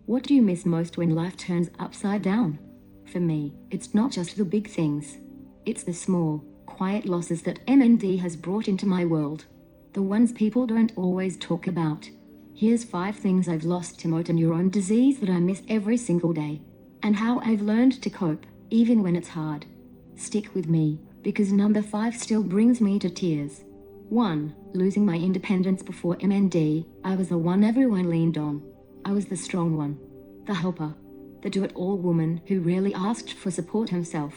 What do you miss most when life turns upside down? For me, it's not just the big things. It's the small, quiet losses that MND has brought into my world. The ones people don't always talk about. Here's 5 things I've lost to motor neurone disease that I miss every single day. And how I've learned to cope, even when it's hard. Stick with me, because number 5 still brings me to tears. 1. Losing my independence before MND, I was the one everyone leaned on. I was the strong one. The helper. The do-it-all woman who rarely asked for support herself.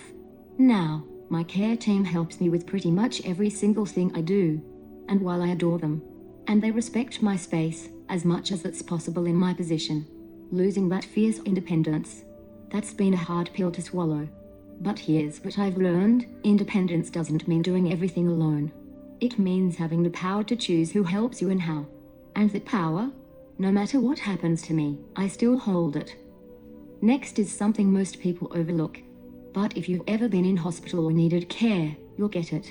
Now, my care team helps me with pretty much every single thing I do. And while I adore them, and they respect my space, as much as it's possible in my position, losing that fierce independence, that's been a hard pill to swallow. But here's what I've learned: independence doesn't mean doing everything alone. It means having the power to choose who helps you and how. And that power, no matter what happens to me, I still hold it. Next is something most people overlook. But if you've ever been in hospital or needed care, you'll get it.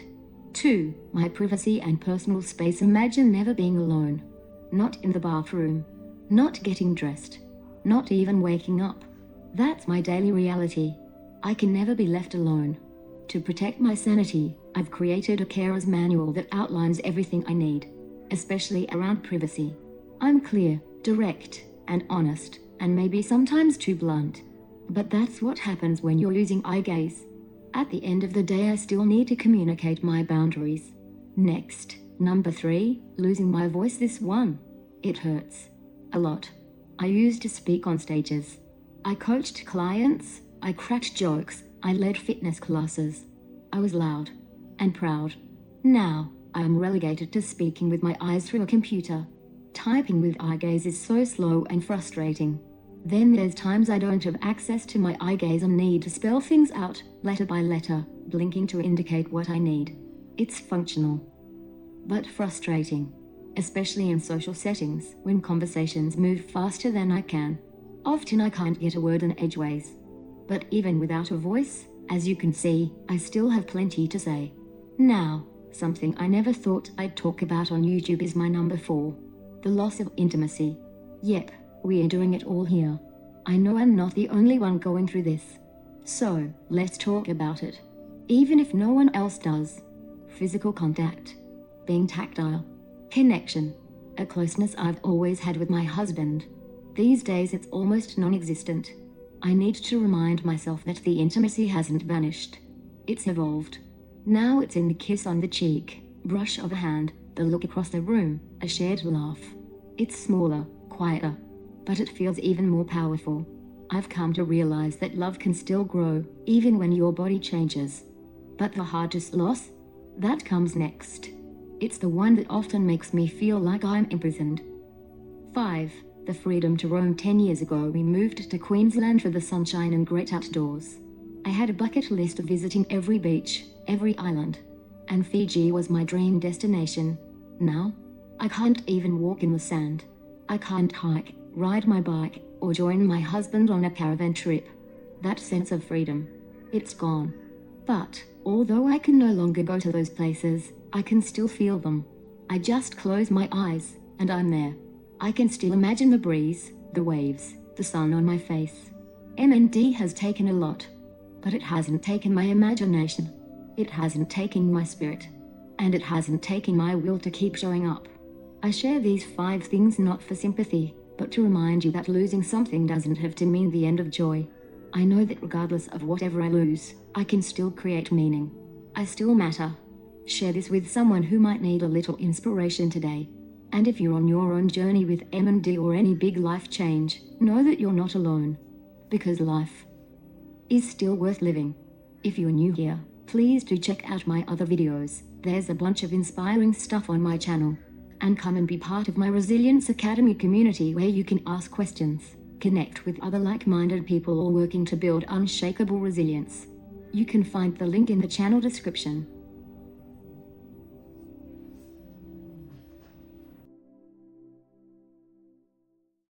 2. My privacy and personal space. Imagine never being alone. Not in the bathroom. Not getting dressed. Not even waking up. That's my daily reality. I can never be left alone. To protect my sanity, I've created a carer's manual that outlines everything I need, especially around privacy. I'm clear, direct, and honest, and maybe sometimes too blunt. But that's what happens when you're losing eye gaze. At the end of the day, I still need to communicate my boundaries. Next, number 3, losing my voice. This one, it hurts. A lot. I used to speak on stages. I coached clients, I cracked jokes, I led fitness classes. I was loud and proud. Now, I am relegated to speaking with my eyes through a computer. Typing with eye gaze is so slow and frustrating. Then there's times I don't have access to my eye gaze and need to spell things out, letter by letter, blinking to indicate what I need. It's functional, but frustrating, especially in social settings when conversations move faster than I can. Often I can't get a word in edgeways. But even without a voice, as you can see, I still have plenty to say. Now, something I never thought I'd talk about on YouTube is my number 4. The loss of intimacy. Yep, we are doing it all here. I know I'm not the only one going through this. So, let's talk about it. Even if no one else does. Physical contact. Being tactile. Connection. A closeness I've always had with my husband. These days it's almost non-existent. I need to remind myself that the intimacy hasn't vanished. It's evolved. Now it's in the kiss on the cheek, brush of a hand, the look across the room, a shared laugh. It's smaller, quieter, but it feels even more powerful. I've come to realize that love can still grow, even when your body changes. But the hardest loss? That comes next. It's the one that often makes me feel like I'm imprisoned. 5. The freedom to roam. 10 years ago we moved to Queensland for the sunshine and great outdoors. I had a bucket list of visiting every beach, every island. And Fiji was my dream destination. Now, I can't even walk in the sand. I can't hike, ride my bike, or join my husband on a caravan trip. That sense of freedom, it's gone. But, although I can no longer go to those places, I can still feel them. I just close my eyes, and I'm there. I can still imagine the breeze, the waves, the sun on my face. MND has taken a lot. But it hasn't taken my imagination. It hasn't taken my spirit. And it hasn't taken my will to keep showing up. I share these 5 things not for sympathy, but to remind you that losing something doesn't have to mean the end of joy. I know that regardless of whatever I lose, I can still create meaning. I still matter. Share this with someone who might need a little inspiration today. And if you're on your own journey with MND or any big life change, know that you're not alone. Because life is still worth living. If you're new here, please do check out my other videos. There's a bunch of inspiring stuff on my channel. And come and be part of my Resilience Academy community where you can ask questions, connect with other like-minded people all working to build unshakable resilience. You can find the link in the channel description.